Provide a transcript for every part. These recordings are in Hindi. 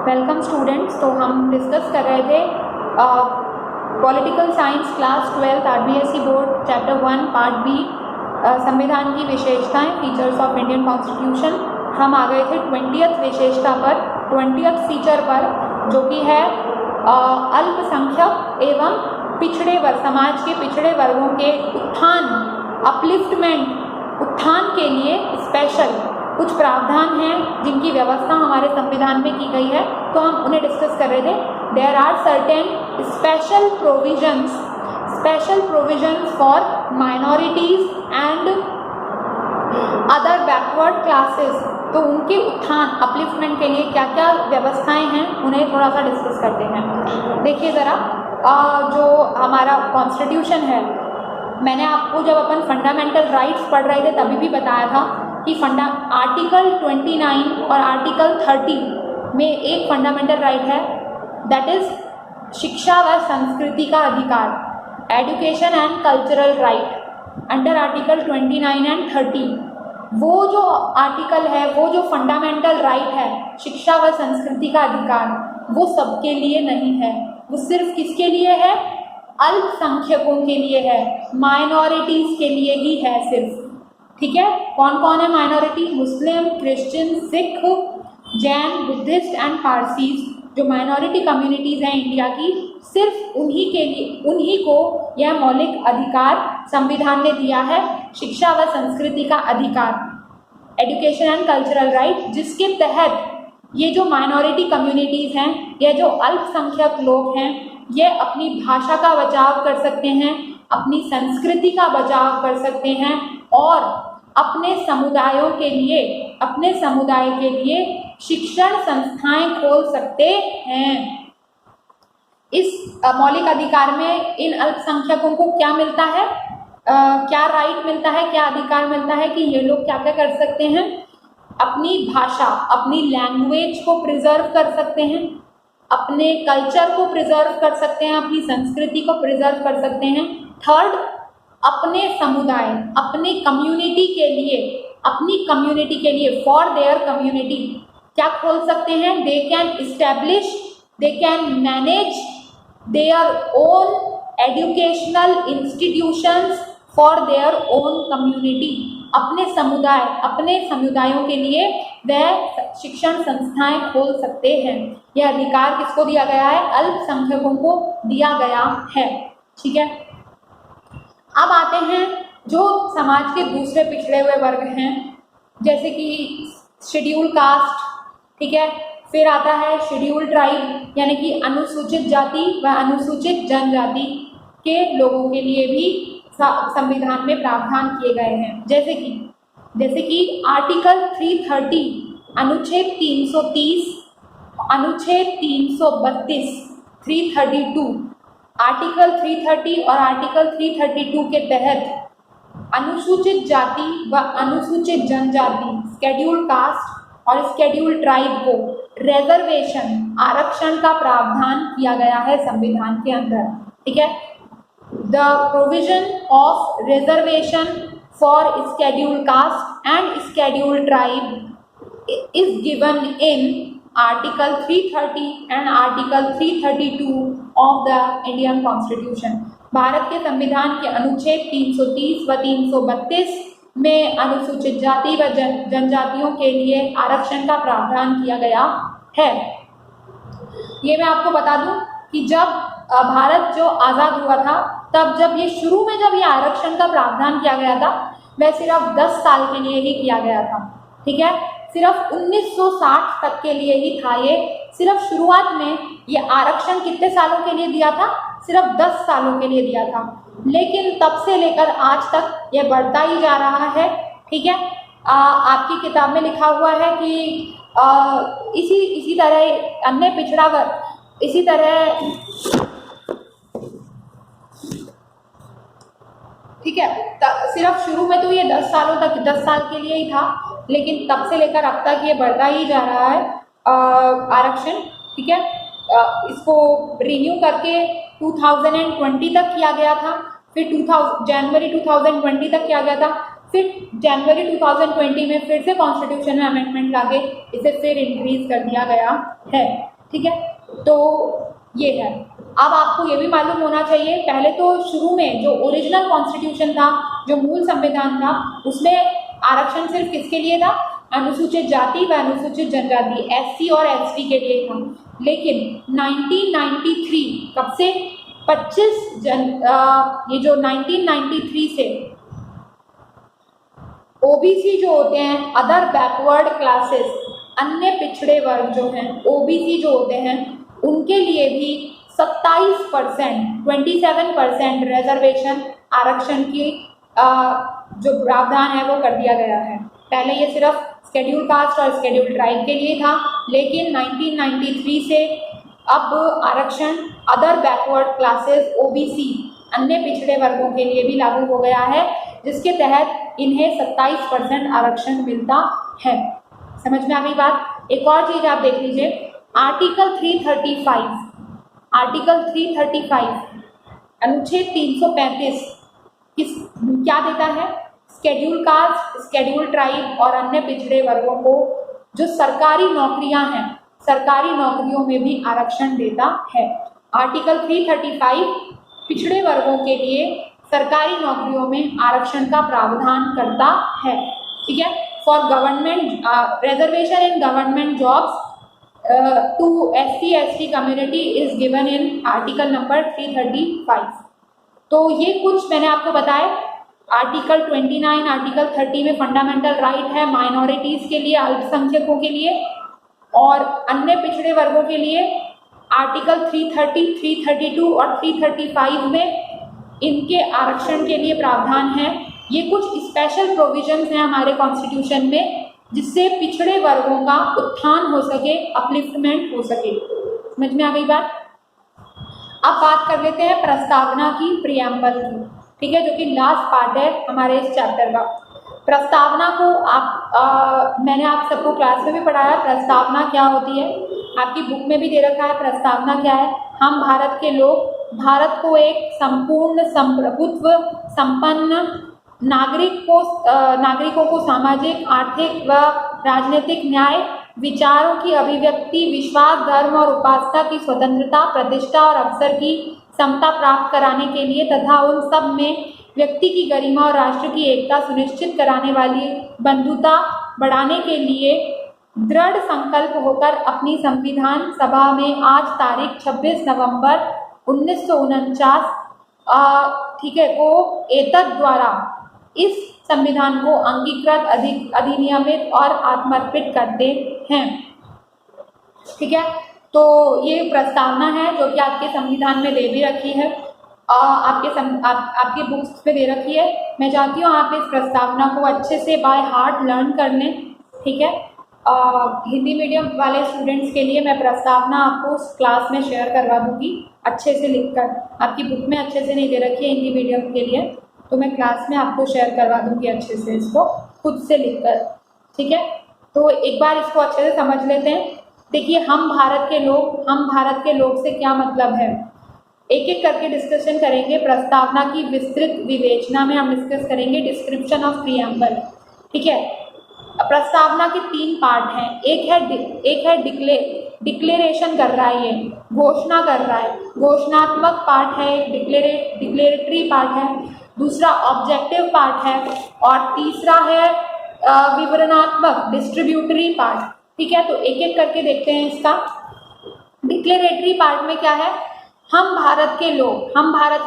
Welcome students. तो हम डिस्कस कर रहे थे political science class 12 RBSE board chapter 1 part B संविधान की विशेषताएं, फीचर्स ऑफ इंडियन कॉन्स्टिट्यूशन। हम आ गए थे 20th विशेषता पर, 20th फीचर पर, जो कि है अल्पसंख्यक एवं पिछड़े वर्ग, समाज के पिछड़े वर्गों के उत्थान, अपलिफ्टमेंट, उत्थान के लिए स्पेशल कुछ प्रावधान हैं जिनकी व्यवस्था हमारे संविधान में की गई है। तो हम उन्हें डिस्कस कर रहे थे। There are certain special provisions for minorities and other backward classes. तो उनके उत्थान, अपलिफ्टमेंट के लिए क्या क्या व्यवस्थाएं हैं, उन्हें थोड़ा सा डिस्कस करते हैं। देखिए ज़रा, जो हमारा कॉन्स्टिट्यूशन है, मैंने आपको जब अपन फंडामेंटल राइट्स पढ़ रहे थे तभी भी बताया था कि आर्टिकल 29 और आर्टिकल 30 में एक फंडामेंटल राइट है, दैट इज शिक्षा व संस्कृति का अधिकार, education and cultural right under article 29 and 30। वो जो आर्टिकल है, वो जो फंडामेंटल राइट है, शिक्षा व संस्कृति का अधिकार, वो सबके लिए नहीं है। वो सिर्फ किसके लिए है? अल्पसंख्यकों के लिए है, माइनॉरिटीज के लिए ही है सिर्फ। ठीक है, कौन कौन है minority? Muslim, Christian, Sikh, Jain, Buddhist and Parsis. जो माइनॉरिटी कम्युनिटीज हैं इंडिया की, सिर्फ उन्हीं के लिए, उन्हीं को यह मौलिक अधिकार संविधान ने दिया है, शिक्षा व संस्कृति का अधिकार, एजुकेशन एंड कल्चरल राइट, जिसके तहत ये जो माइनॉरिटी कम्युनिटीज हैं, ये जो अल्पसंख्यक लोग हैं, ये अपनी भाषा का बचाव कर सकते हैं, अपनी संस्कृति का बचाव कर सकते हैं और अपने समुदायों के लिए, अपने समुदाय के लिए शिक्षण संस्थाएं खोल सकते हैं। इस मौलिक अधिकार में इन अल्पसंख्यकों को क्या मिलता है, क्या राइट मिलता है, क्या अधिकार मिलता है कि ये लोग क्या क्या कर सकते हैं? अपनी भाषा, अपनी लैंग्वेज को प्रिजर्व कर सकते हैं, अपने कल्चर को प्रिजर्व कर सकते हैं, अपनी संस्कृति को प्रिजर्व कर सकते हैं। थर्ड, अपने समुदाय, अपने कम्युनिटी के लिए, अपनी कम्युनिटी के लिए, फॉर देयर कम्युनिटी क्या खोल सकते हैं? They can establish, they can manage their own educational institutions for their own community. अपने समुदाय, अपने समुदायों के लिए वह शिक्षण संस्थाएं खोल सकते हैं। यह अधिकार किसको दिया गया है? अल्पसंख्यकों को दिया गया है। ठीक है, अब आते हैं जो समाज के दूसरे पिछड़े हुए वर्ग हैं, जैसे कि शेड्यूल कास्ट, ठीक है, फिर आता है शेड्यूल ट्राइब, यानी कि अनुसूचित जाति व अनुसूचित जनजाति के लोगों के लिए भी संविधान में प्रावधान किए गए हैं। जैसे कि आर्टिकल 330, अनुच्छेद 330, अनुच्छेद 332, 332, आर्टिकल 330 और आर्टिकल 332 के तहत अनुसूचित जाति व अनुसूचित जनजाति, स्केड्यूल कास्ट और स्केड्यूल ट्राइब को रिजर्वेशन, आरक्षण का प्रावधान किया गया है संविधान के अंदर। ठीक है, the provision of reservation for scheduled caste and scheduled tribe is given in article 330 and article 332 of the Indian constitution. Bharat के संविधान के अनुच्छेद 330 व 332 में अनुसूचित जाति व जनजातियों के लिए आरक्षण का प्रावधान किया गया है। ये मैं आपको बता दूं कि जब भारत जो आज़ाद हुआ था, तब जब ये शुरू में जब ये आरक्षण का प्रावधान किया गया था, वह सिर्फ 10 साल के लिए ही किया गया था। ठीक है, सिर्फ 1960 तक के लिए ही था ये। सिर्फ शुरुआत में ये आरक्षण कितने सालों के लिए दिया था? सिर्फ 10 सालों के लिए दिया था, लेकिन तब से लेकर आज तक ये बढ़ता ही जा रहा है। ठीक है, आपकी किताब में लिखा हुआ है कि इसी तरह अन्य पिछड़ा वर्ग, इसी तरह, ठीक है, सिर्फ शुरू में तो ये 10 सालों तक, 10 साल के लिए ही था, लेकिन तब से लेकर अब तक ये बढ़ता ही जा रहा है आरक्षण। ठीक है, इसको रिन्यू करके 2020 तक किया गया था, फिर जनवरी 2020 तक किया गया था, फिर जनवरी 2020 में फिर से कॉन्स्टिट्यूशन में अमेंडमेंट लाके इसे फिर इंक्रीज कर दिया गया है। ठीक है, तो ये है। अब आपको ये भी मालूम होना चाहिए, पहले तो शुरू में जो ओरिजिनल कॉन्स्टिट्यूशन था, जो मूल संविधान था, उसमें आरक्षण सिर्फ किसके लिए था? अनुसूचित जाति व अनुसूचित जनजाति, एससी और एसटी के लिए था। लेकिन 1993 कब से 1993 से ओबीसी जो होते हैं, अदर बैकवर्ड क्लासेस, अन्य पिछड़े वर्ग जो हैं, ओबीसी जो होते हैं, उनके लिए भी 27% रिजर्वेशन आरक्षण की जो प्रावधान है वो कर दिया गया है। पहले ये सिर्फ शेड्यूल कास्ट और शेड्यूल ट्राइब के लिए था, लेकिन 1993 से अब आरक्षण अदर बैकवर्ड क्लासेस, ओबीसी, अन्य पिछड़े वर्गों के लिए भी लागू हो गया है, जिसके तहत इन्हें 27% आरक्षण मिलता है। समझ में आ गई बात? एक और चीज आप देख लीजिए, आर्टिकल 335 अनुच्छेद 335 क्या देता है? शेड्यूल कास्ट, शेड्यूल ट्राइब और अन्य पिछड़े वर्गों को जो सरकारी नौकरियां हैं, सरकारी नौकरियों में भी आरक्षण देता है। आर्टिकल 335 पिछड़े वर्गों के लिए सरकारी नौकरियों में आरक्षण का प्रावधान करता है। ठीक है, for government reservation in government jobs to SC/ST community is given in article number 335। तो ये कुछ मैंने आपको बताया। आर्टिकल 29, आर्टिकल 30 में फंडामेंटल राइट है माइनॉरिटीज़ के लिए, अल्पसंख्यकों के लिए और अन्य पिछड़े वर्गों के लिए। आर्टिकल 330, 332 और 335 में इनके आरक्षण के लिए प्रावधान है। ये कुछ स्पेशल प्रोविजंस हैं हमारे कॉन्स्टिट्यूशन में, जिससे पिछड़े वर्गों का उत्थान हो सके, अपलिफ्टमेंट हो सके। समझ में आ गई बात? अब बात कर लेते हैं प्रस्तावना की, प्रियम्बल की। ठीक है, जो कि लास्ट पार्ट है हमारे इस चैप्टर का। प्रस्तावना को मैंने आप सबको क्लास में भी पढ़ाया, प्रस्तावना क्या होती है, आपकी बुक में भी दे रखा है। प्रस्तावना क्या है? हम भारत के लोग भारत को एक संपूर्ण संप्रभुत्व संपन्न नागरिकों को सामाजिक, आर्थिक व राजनीतिक न्याय, विचारों की अभिव्यक्ति, विश्वास, धर्म और उपासना की स्वतंत्रता, प्रतिष्ठा और अवसर की समता प्राप्त कराने के लिए तथा उन सब में व्यक्ति की गरिमा और राष्ट्र की एकता सुनिश्चित कराने वाली बंधुता बढ़ाने के लिए दृढ़ संकल्प होकर अपनी संविधान सभा में आज तारीख 26 नवंबर 1949 ठीक है को एतद द्वारा इस संविधान को अंगीकृत, अधिनियमित और आत्मर्पित करते हैं। ठीक है, तो ये प्रस्तावना है जो कि आपके संविधान में दे भी रखी है, आपके बुक्स पे दे रखी है। मैं चाहती हूँ आप इस प्रस्तावना को अच्छे से बाय हार्ट लर्न कर लें। ठीक है, हिंदी मीडियम वाले स्टूडेंट्स के लिए मैं प्रस्तावना आपको क्लास में शेयर करवा दूँगी अच्छे से लिखकर। आपकी बुक में अच्छे से नहीं दे रखी है हिंदी मीडियम के लिए, तो मैं क्लास में आपको शेयर करवा दूँगी अच्छे से, इसको खुद से लिखकर। ठीक है, तो एक बार इसको अच्छे से समझ लेते हैं। देखिए, हम भारत के लोग से क्या मतलब है, एक एक करके डिस्कशन करेंगे। प्रस्तावना की विस्तृत विवेचना में हम डिस्कस करेंगे डिस्क्रिप्शन ऑफ प्रीएम्बल। ठीक है, प्रस्तावना के 3 पार्ट हैं। एक है डिक्लेरेशन कर रहा है, ये घोषणा कर रहा है, घोषणात्मक पार्ट है, डिक्लेरेटरी पार्ट है। दूसरा ऑब्जेक्टिव पार्ट है और तीसरा है विवरणात्मक, डिस्ट्रीब्यूटरी पार्ट। ठीक है, तो एक एक करके देखते हैं इसका। डिक्लेरेटरी पार्ट में क्या है? हम भारत के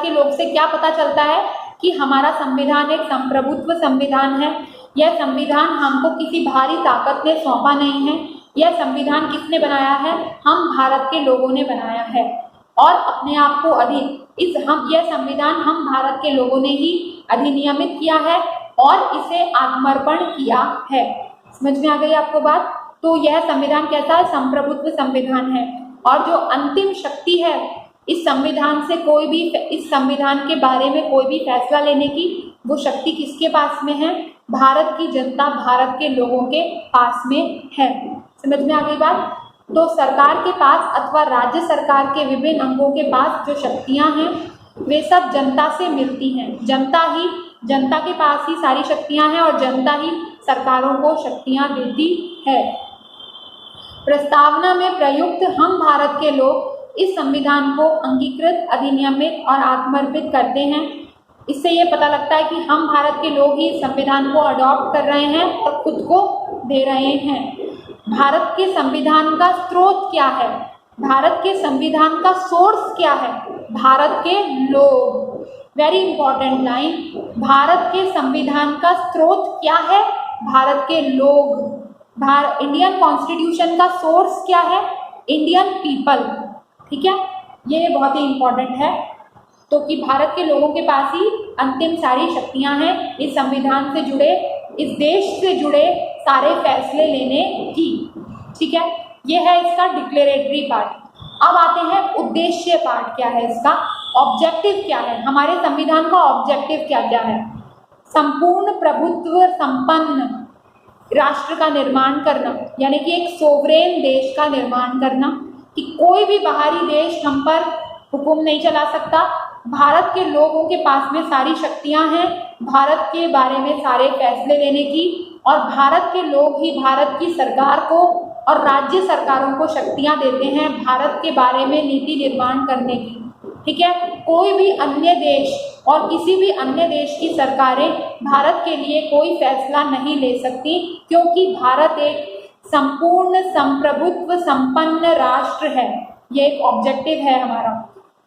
लोग से क्या पता चलता है कि हमारा संविधान एक संप्रभुत्व संविधान है। यह संविधान हमको किसी भारी ताकत ने सौंपा नहीं है। यह संविधान किसने बनाया है? हम भारत के लोगों ने बनाया है और अपने आप को यह संविधान हम भारत के लोगों ने ही अधिनियमित किया है और इसे आत्मर्पण किया है। समझ में आ गई आपको बात? तो यह संविधान कैसा है? संप्रभुत्व संविधान है। और जो अंतिम शक्ति है इस संविधान के बारे में कोई भी फैसला लेने की, वो शक्ति किसके पास में है? भारत की जनता, भारत के लोगों के पास में है। समझ में आ गई बात? तो सरकार के पास अथवा राज्य सरकार के विभिन्न अंगों के पास जो शक्तियां हैं वे सब जनता से मिलती हैं। जनता के पास ही सारी शक्तियां हैं और जनता ही सरकारों को शक्तियां देती है। प्रस्तावना में प्रयुक्त हम भारत के लोग इस संविधान को अंगीकृत, अधिनियमित और आत्मर्पित करते हैं। इससे ये पता लगता है कि हम भारत के लोग ही इस संविधान को अडॉप्ट कर रहे हैं और खुद को दे रहे हैं। भारत के संविधान का स्रोत क्या है? भारत के संविधान का सोर्स क्या है? भारत के लोग। Very important line. भारत के संविधान का स्रोत क्या है? भारत के लोग। इंडियन कॉन्स्टिट्यूशन का सोर्स क्या है? Indian people. ठीक है, ये बहुत ही इंपॉर्टेंट है। तो कि भारत के लोगों के पास ही अंतिम सारी शक्तियां हैं इस संविधान से जुड़े, इस देश से जुड़े सारे फैसले लेने की। ठीक है, ये है इसका डिक्लेरेटरी पार्ट। अब आते हैं उद्देश्य पार्ट। क्या है इसका? ऑब्जेक्टिव क्या है? हमारे संविधान का ऑब्जेक्टिव क्या क्या है? संपूर्ण प्रभुत्व संपन्न राष्ट्र का निर्माण करना, यानी कि एक सोवरेन देश का निर्माण करना, कि कोई भी बाहरी देश हम पर हुक्म नहीं चला सकता। भारत के लोगों के पास में सारी शक्तियां हैं भारत के बारे में सारे फैसले लेने की, और भारत के लोग ही भारत की सरकार को और राज्य सरकारों को शक्तियां देते हैं भारत के बारे में नीति निर्माण करने की। ठीक है, कोई भी अन्य देश और किसी भी अन्य देश की सरकारें भारत के लिए कोई फैसला नहीं ले सकती, क्योंकि भारत एक संपूर्ण संप्रभुत्व संपन्न राष्ट्र है। ये एक ऑब्जेक्टिव है हमारा।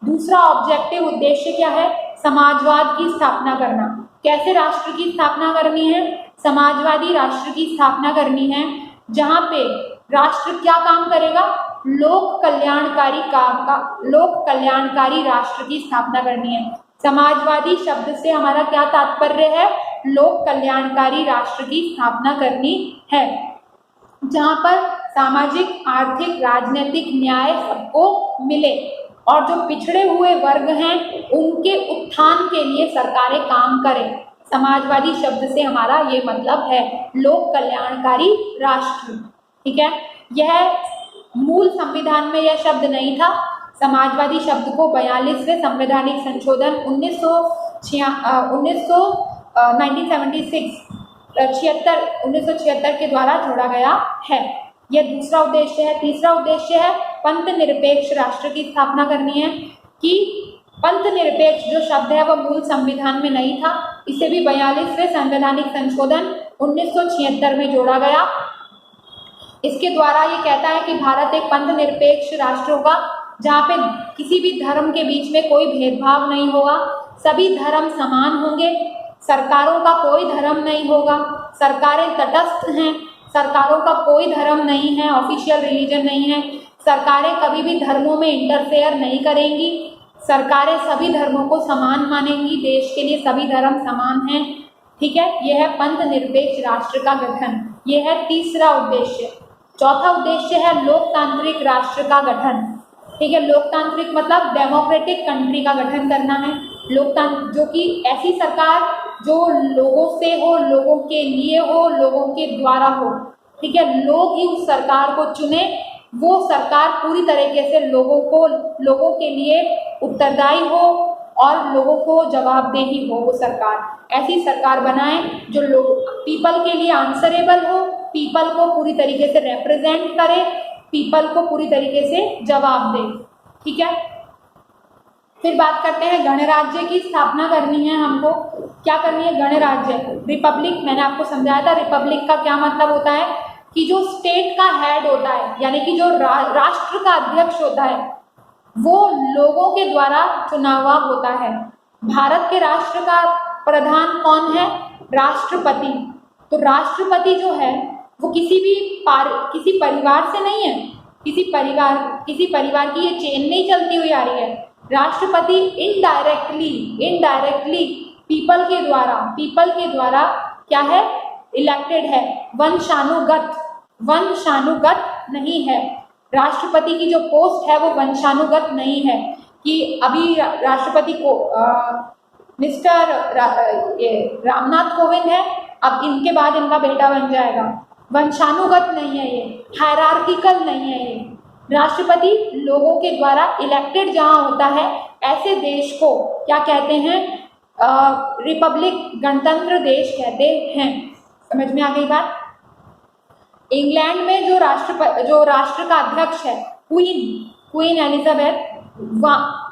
दूसरा ऑब्जेक्टिव उद्देश्य क्या है? समाजवाद की स्थापना करना। कैसे राष्ट्र की स्थापना करनी है? समाजवादी राष्ट्र की स्थापना करनी है, जहाँ पे राष्ट्र क्या काम करेगा? लोक कल्याणकारी राष्ट्र की स्थापना करनी है। समाजवादी शब्द से हमारा क्या तात्पर्य है? लोक कल्याणकारी राष्ट्र की स्थापना करनी है, जहाँ पर सामाजिक, आर्थिक, राजनीतिक न्याय सबको मिले और जो पिछड़े हुए वर्ग हैं उनके उत्थान के लिए सरकारें काम करें। समाजवादी शब्द से हमारा ये मतलब है, लोक कल्याणकारी राष्ट्र। ठीक है, यह मूल संविधान में यह शब्द नहीं था। समाजवादी शब्द को 42वें संवैधानिक संशोधन 1976 के द्वारा जोड़ा गया है। यह दूसरा उद्देश्य है। तीसरा उद्देश्य है पंथ निरपेक्ष राष्ट्र की स्थापना करनी है, कि पंथ निरपेक्ष जो शब्द है वह मूल संविधान में नहीं था, इसे भी 42वें संवैधानिक संशोधन 1976 में जोड़ा गया। इसके द्वारा ये कहता है कि भारत एक पंथ निरपेक्ष राष्ट्र होगा, जहाँ पे किसी भी धर्म के बीच में कोई भेदभाव नहीं होगा, सभी धर्म समान होंगे, सरकारों का कोई धर्म नहीं होगा, सरकारें तटस्थ हैं, सरकारों का कोई धर्म नहीं है, ऑफिशियल रिलीजन नहीं है, सरकारें कभी भी धर्मों में इंटरफेयर नहीं करेंगी, सरकारें सभी धर्मों को समान मानेंगी, देश के लिए सभी धर्म समान हैं। ठीक है, यह है पंथ निरपेक्ष राष्ट्र का गठन। यह है तीसरा उद्देश्य। चौथा उद्देश्य है लोकतांत्रिक राष्ट्र का गठन। ठीक है, लोकतांत्रिक मतलब डेमोक्रेटिक कंट्री का गठन करना है। लोकतंत्र जो कि ऐसी सरकार जो लोगों से हो, लोगों के लिए हो, लोगों के द्वारा हो। ठीक है, लोग ही उस सरकार को चुने, वो सरकार पूरी तरीके से लोगों के लिए उत्तरदायी हो और लोगों को जवाबदेही हो। वो सरकार ऐसी सरकार बनाए जो लोग पीपल के लिए आंसरेबल हो, पीपल को पूरी तरीके से रिप्रेजेंट करे, पीपल को पूरी तरीके से जवाब दे। ठीक है, फिर बात करते हैं गणराज्य की स्थापना करनी है हमको। क्या करनी है? गणराज्य, रिपब्लिक। मैंने आपको समझाया था रिपब्लिक का क्या मतलब होता है, कि जो स्टेट का हेड होता है, यानी कि जो राष्ट्र का अध्यक्ष होता है, वो लोगों के द्वारा चुना हुआ होता है। भारत के राष्ट्र का प्रधान कौन है? राष्ट्रपति। तो राष्ट्रपति जो है वो किसी परिवार से नहीं है, किसी परिवार की ये चेन नहीं चलती हुई आ रही है। राष्ट्रपति इनडायरेक्टली पीपल के द्वारा क्या है? इलेक्टेड है, वंशानुगत नहीं है। राष्ट्रपति की जो पोस्ट है वो वंशानुगत नहीं है, कि अभी राष्ट्रपति को मिस्टर रामनाथ कोविंद है, अब इनके बाद इनका बेटा बन जाएगा। वंशानुगत नहीं है, ये हायरार्किकल नहीं है। ये राष्ट्रपति लोगों के द्वारा इलेक्टेड जहाँ होता है, ऐसे देश को क्या कहते हैं? रिपब्लिक, गणतंत्र देश कहते हैं। समझ में आ गई बात? इंग्लैंड में जो राष्ट्र का अध्यक्ष है क्वीन एलिजाबेथ,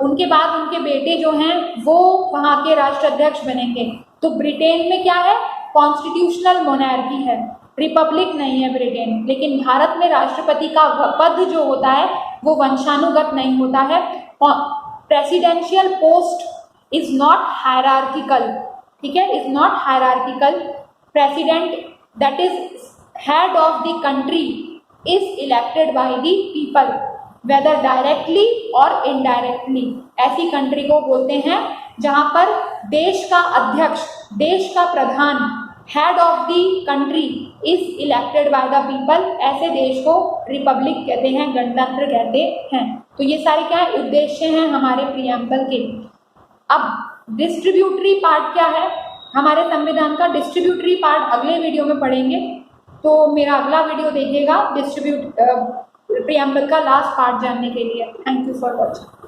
उनके बाद उनके बेटे जो हैं वो वहाँ के राष्ट्राध्यक्ष बनेंगे। तो ब्रिटेन में क्या है, कॉन्स्टिट्यूशनल मोनार्की है, रिपब्लिक नहीं है ब्रिटेन। लेकिन भारत में राष्ट्रपति का पद जो होता है वो वंशानुगत नहीं होता है। Presidential post is not hierarchical, ठीक है, is not hierarchical. President that is head of the country is elected by the people whether directly or indirectly. ऐसी कंट्री को बोलते हैं जहां पर देश का अध्यक्ष, देश का प्रधान, head of the country is elected by the people. ऐसे देश को रिपब्लिक कहते हैं, गणतंत्र कहते हैं। तो ये सारे क्या है, उद्देश्य हैं हमारे प्रियम्बल के। अब डिस्ट्रीब्यूटरी पार्ट क्या है हमारे संविधान का, डिस्ट्रीब्यूटरी पार्ट अगले वीडियो में पढ़ेंगे। तो मेरा अगला वीडियो देखिएगा प्रियम्बल का लास्ट पार्ट जानने के लिए। Thank you for watching.